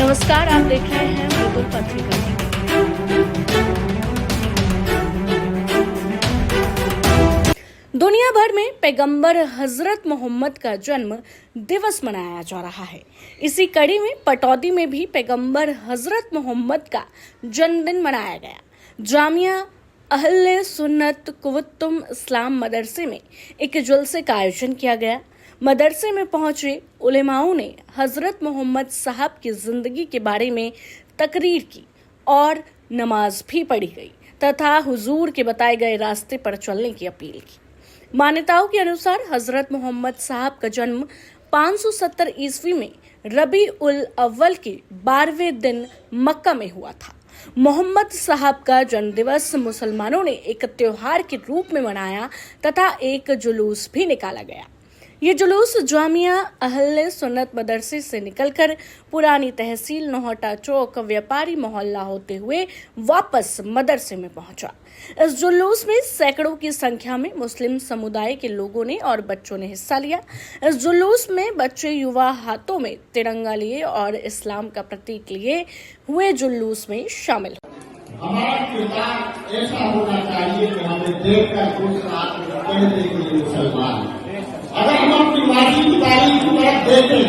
नमस्कार, आप देख रहे हैं मुगल पत्रिका। दुनिया भर में पैगंबर हजरत मोहम्मद का जन्म दिवस मनाया जा रहा है। इसी कड़ी में पटौदी में भी पैगंबर हजरत मोहम्मद का जन्मदिन मनाया गया। जामिया अहले सुन्नत कुव्वतुल इस्लाम मदरसे में एक जुलसे का आयोजन किया गया। मदरसे में पहुंचे उलेमाओं ने हजरत मोहम्मद साहब की जिंदगी के बारे में तकरीर की और नमाज भी पढ़ी गई तथा हुजूर के बताए गए रास्ते पर चलने की अपील की। मान्यताओं के अनुसार हजरत मोहम्मद साहब का जन्म 570 ईस्वी में रबी उल अव्वल के 12वें दिन मक्का में हुआ था। मोहम्मद साहब का जन्मदिवस मुसलमानों ने एक त्योहार के रूप में मनाया तथा एक जुलूस भी निकाला गया। ये जुलूस जामिया अहले सुन्नत मदरसे से निकलकर पुरानी तहसील नौहटा चौक व्यापारी मोहल्ला होते हुए वापस मदरसे में पहुंचा। इस जुलूस में सैकड़ों की संख्या में मुस्लिम समुदाय के लोगों ने और बच्चों ने हिस्सा लिया। इस जुलूस में बच्चे युवा हाथों में तिरंगा लिए और इस्लाम का प्रतीक लिए हुए जुलूस में शामिल हुए। हमारा किरदार ऐसा होना चाहिए कि हमें देखकर मुसलमान, अगर हम अपनी माजी की तारीख की तरफ देखें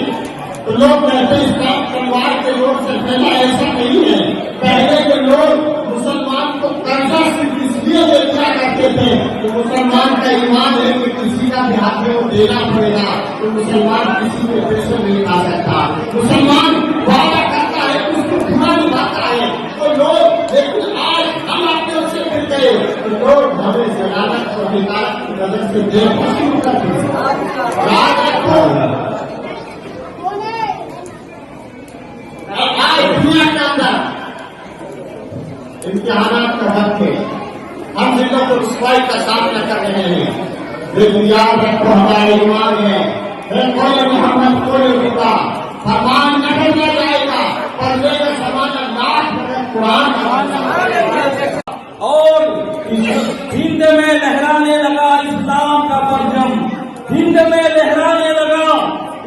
तो लोग कहते हैं इस्लाम तलवार के लोग से पहला, ऐसा नहीं है। पहले के लोग मुसलमान को कर्जा सिर्फ इसलिए दिया करते थे कि मुसलमान का ईमान है कि किसी का भी हाथ में वो देना पड़ेगा, तो मुसलमान किसी के पैसे नहीं खा सकता। मुसलमान वादा करता है, उसको पूरा निभाता है। तो लोग, लेकिन आज हम अपने उससे मिल गए तो लोग हमें जलालत और हिदायत की नजर से देखना शुरू करते हैं। याद रखो, आज दुनिया के अंदर इम्तिहानात का वक्त है, हम जिल्लत और रुसवाई का सामना कर रहे हैं, लेकिन याद रखो हमारे ईमान है कोई मोहम्मद कोई होगा, फरमान न करना जाएगा पर लेगा समाना लाख कुरान और हिंद में लहराने लगा इस्लाम का परचम, हिंद में लहराने लगा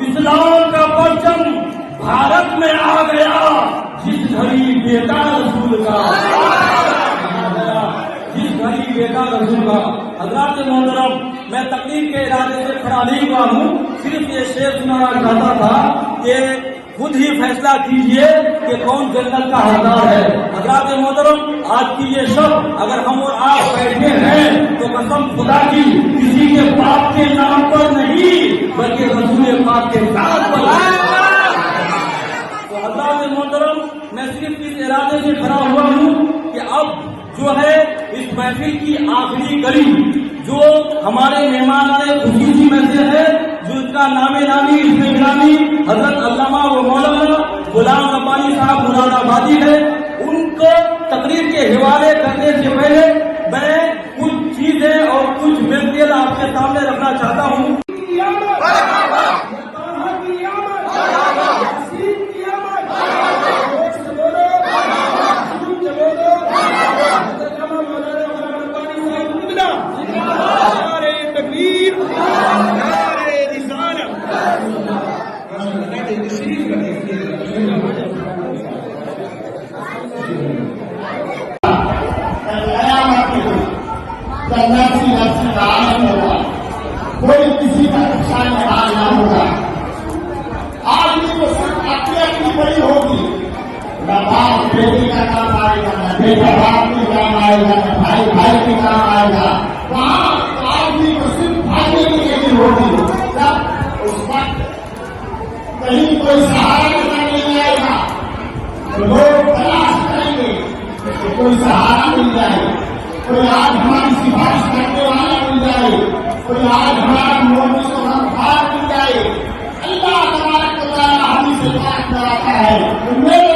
इस्लाम का परचम, भारत में आ गया जिस घड़ी बेटा रसूल का, जिस घड़ी बेटा रसूल का। हज़रात मोहतरम, मैं तकरीर के इरादे से खड़ा नहीं हुआ हूँ, सिर्फ ये शेर सुनाना चाहता था कि खुद ही फैसला कीजिए कि कौन जन्नत का हकदार है। हज़रात मोहतरम, आज की ये शब अगर हम और आप बैठे हैं तो कसम खुदा की किसी के बाप के नाम पर नहीं बल्कि रसूल पाक के नाम पर। तो हज़रात मोहतरम, मैं सिर्फ इस इरादे से खड़ा हुआ हूँ कि अब जो है इस महफिल की आखिरी कड़ी जो हमारे मेहमान खुसूसी में से है, जो इसका नामे नामी इसमें गिरामी हजरत अल्लामा व मौलाना गुलाम रब्बानी साहब मुरादाबादी है, उनको तकरीर के हवाले करने से पहले मैं कुछ चीजें और कुछ व्यक्तिगत आपके सामने रखना चाहता हूँ। कोई किसी का नुकसान ना होगा। आदमी को सिर्फ अपनी बड़ी होगी, न बाप बेटी का काम आएगा, न बेटा बाप के काम आएगा, न भाई भाई के काम आएगा। वहाँ आदमी को सिर्फ भागने की लेनी होगी। तब उस वक्त कहीं कोई सहारा नहीं आएगा तो लोग तलाश करेंगे कि कोई सहारा मिल जाए, कोई आज हमारी सिफारिश करने वाला मिल जाए, कोई आज हमारा मोदी को हम भाग मिल जाए। अल्लाह तबारक व तआला हमें से बात कराता है तो मेरे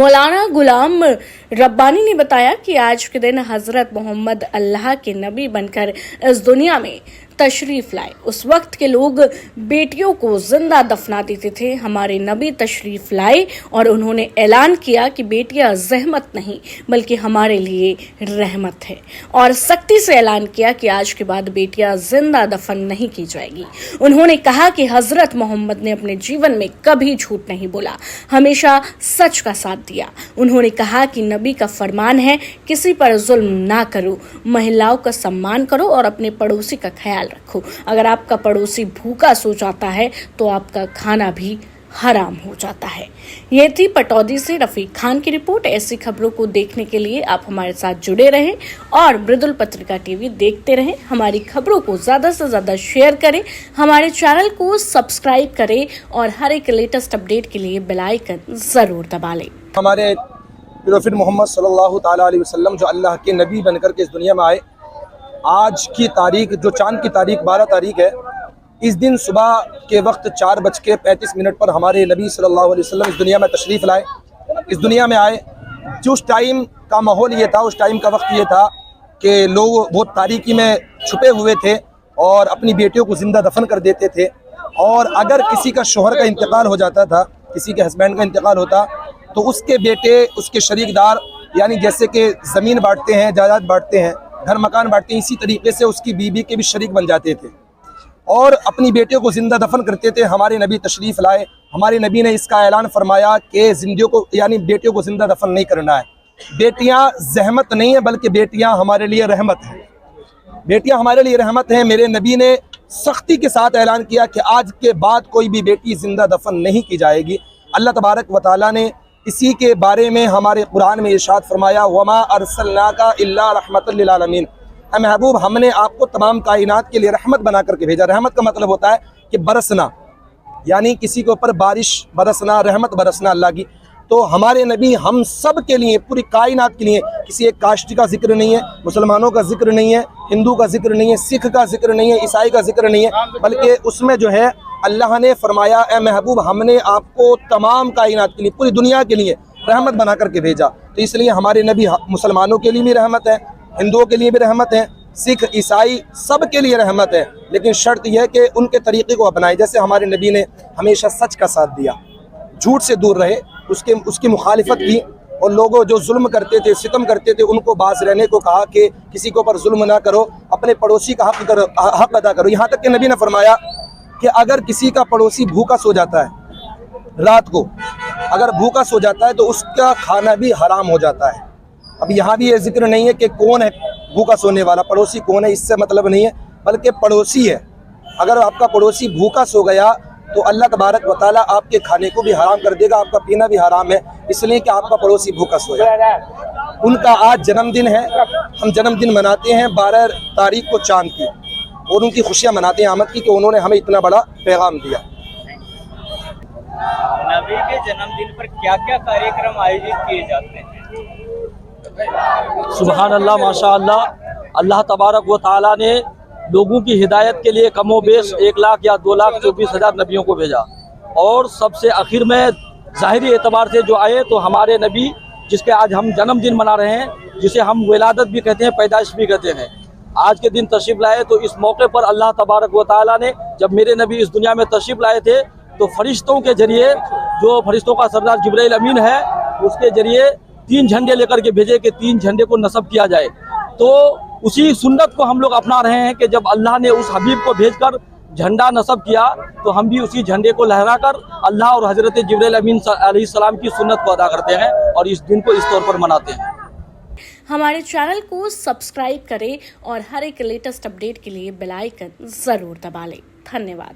मौलाना गुलाम रब्बानी ने बताया कि आज के दिन हजरत मोहम्मद अल्लाह के नबी बनकर इस दुनिया में तशरीफ लाए। उस वक्त के लोग बेटियों को जिंदा दफना देते थे। हमारे नबी तशरीफ लाए और उन्होंने ऐलान किया कि बेटियां जहमत नहीं बल्कि हमारे लिए रहमत है, और सख्ती से ऐलान किया कि आज के बाद बेटियां जिंदा दफन नहीं की जाएगी। उन्होंने कहा कि हजरत मोहम्मद ने अपने जीवन में कभी झूठ नहीं बोला, हमेशा सच का साथ दिया। उन्होंने कहा कि नबी का फरमान है, किसी पर जुल्म ना करो, महिलाओं का सम्मान करो और अपने पड़ोसी का ख्याल रखो। अगर आपका पड़ोसी भूखा सो जाता है तो आपका खाना भी हराम हो जाता है। ये थी पटौदी से रफीक खान की रिपोर्ट। ऐसी खबरों को देखने के लिए आप हमारे साथ जुड़े रहें और मृदुल पत्रिका टीवी देखते रहें। हमारी खबरों को ज्यादा से ज्यादा शेयर करें, हमारे चैनल को सब्सक्राइब करें और हर एक लेटेस्ट अपडेट के लिए बेल आइकन जरूर दबा लें। हमारे प्रोफेट मोहम्मद सल्लल्लाहु ताला अलैहि वसल्लम जो अल्लाह के नबी बनकर के इस दुनिया में आए, आज की तारीख जो चांद की तारीख 12 तारीख है, इस दिन सुबह के वक्त 4:35 पर हमारे नबी सल्लल्लाहु अलैहि वसल्लम इस दुनिया में तशरीफ़ लाए। इस दुनिया में आए, जो उस टाइम का माहौल ये था, उस टाइम का वक्त ये था कि लोग बहुत तारीकी में छुपे हुए थे और अपनी बेटियों को ज़िंदा दफन कर देते थे। और अगर किसी का शोहर का इंतकाल हो जाता था, किसी के हस्बैंड का इंतकाल होता, तो उसके बेटे, उसके शरीकदार, यानी जैसे कि ज़मीन बांटते हैं, जायदाद बांटते हैं, घर मकान बांटते हैं, इसी तरीके से उसकी बीवी के भी शरीक बन जाते थे और अपनी बेटियों को ज़िंदा दफन करते थे। हमारे नबी तशरीफ़ लाए, हमारे नबी ने इसका ऐलान फरमाया कि जिंदियों को यानी बेटियों को ज़िंदा दफन नहीं करना है। बेटियां जहमत नहीं है बल्कि बेटियां हमारे लिए रहमत हैं। बेटियां हमारे लिए रहमत हैं। मेरे नबी ने सख्ती के साथ ऐलान किया कि आज के बाद कोई भी बेटी ज़िंदा दफन नहीं की जाएगी। अल्लाह तबारक व तआला ने इसी के बारे में हमारे कुरान में इरशाद फरमाया, वमा अरसलनाका इल्ला रहमतल लिल आलमीन, महबूब हमने आपको तमाम कायनात के लिए रहमत बना करके भेजा। रहमत का मतलब होता है कि बरसना, यानी किसी के ऊपर बारिश बरसना, रहमत बरसना अल्लाह की। तो हमारे नबी हम सब के लिए, पूरी कायनात के लिए, किसी एक कास्ट का जिक्र नहीं है, मुसलमानों का जिक्र नहीं है, हिंदू का जिक्र नहीं है, सिख का जिक्र नहीं है, ईसाई का जिक्र नहीं है, बल्कि उसमें जो है अल्लाह ने फरमाया, ए महबूब हमने आपको तमाम कायनात के लिए, पूरी दुनिया के लिए रहमत बना करके भेजा। तो इसलिए हमारे नबी मुसलमानों के लिए भी रहमत है, हिंदुओं के लिए भी रहमत है, सिख ईसाई सब के लिए रहमत है। लेकिन शर्त यह है कि उनके तरीक़े को अपनाएं। जैसे हमारे नबी ने हमेशा सच का साथ दिया, झूठ से दूर रहे, उसकी मुखालिफत की, और लोगों जो जुल्म करते थे, सितम करते थे, उनको बाज रहने को कहा कि किसी के ऊपर जुल्म ना करो, अपने पड़ोसी का हक अदा करो। यहाँ तक कि नबी ने फरमाया कि अगर किसी का पड़ोसी भूखा सो जाता है, रात को अगर भूखा सो जाता है तो उसका खाना भी हराम हो जाता है। अब यहाँ भी ये जिक्र नहीं है कि कौन है भूखा सोने वाला, पड़ोसी कौन है, इससे मतलब नहीं है, बल्कि पड़ोसी है। अगर आपका पड़ोसी भूखा सो गया तो अल्लाह तबारक व तआला आपके खाने को भी हराम कर देगा, आपका पीना भी हराम है, इसलिए कि आपका पड़ोसी भूखा सोया। उनका आज जन्मदिन है, हम जन्मदिन मनाते हैं 12 तारीख को चांद की, और उनकी खुशियाँ मनाते हैं आमद की कि उन्होंने हमें इतना बड़ा पैगाम दिया। नबी के जन्मदिन पर क्या क्या कार्यक्रम आयोजित किए जाते हैं? सुभान अल्लाह, माशा अल्लाह। अल्लाह तबारक व तआला ने लोगों की हिदायत के लिए कमोबेश 1 लाख या 2,24,000 नबियों को भेजा, और सबसे आखिर में ज़ाहिरी एतबार से जो आए तो हमारे नबी, जिसके आज हम जन्मदिन मना रहे हैं, जिसे हम विलादत भी कहते हैं, पैदाइश भी कहते हैं, आज के दिन तशरीफ़ लाए। तो इस मौके पर अल्लाह तबारक व तआला ने, जब मेरे नबी इस दुनिया में तशरीफ़ लाए थे, तो फरिश्तों के जरिए, जो फरिश्तों का सरदार जिब्राइल अमीन है, उसके जरिए 3 झंडे लेकर के भेजे कि 3 झंडे को नस्ब किया जाए। तो उसी सुन्नत को हम लोग अपना रहे हैं कि जब अल्लाह ने उस हबीब को भेजकर झंडा नस्ब किया तो हम भी उसी झंडे को लहराकर अल्लाह और हजरत जिब्रील अमीन अलैहिस्सलाम की सुन्नत को अदा करते हैं और इस दिन को इस तौर पर मनाते हैं। हमारे चैनल को सब्सक्राइब करें और हर एक लेटेस्ट अपडेट के लिए बेल आइकन जरूर दबा लें। धन्यवाद।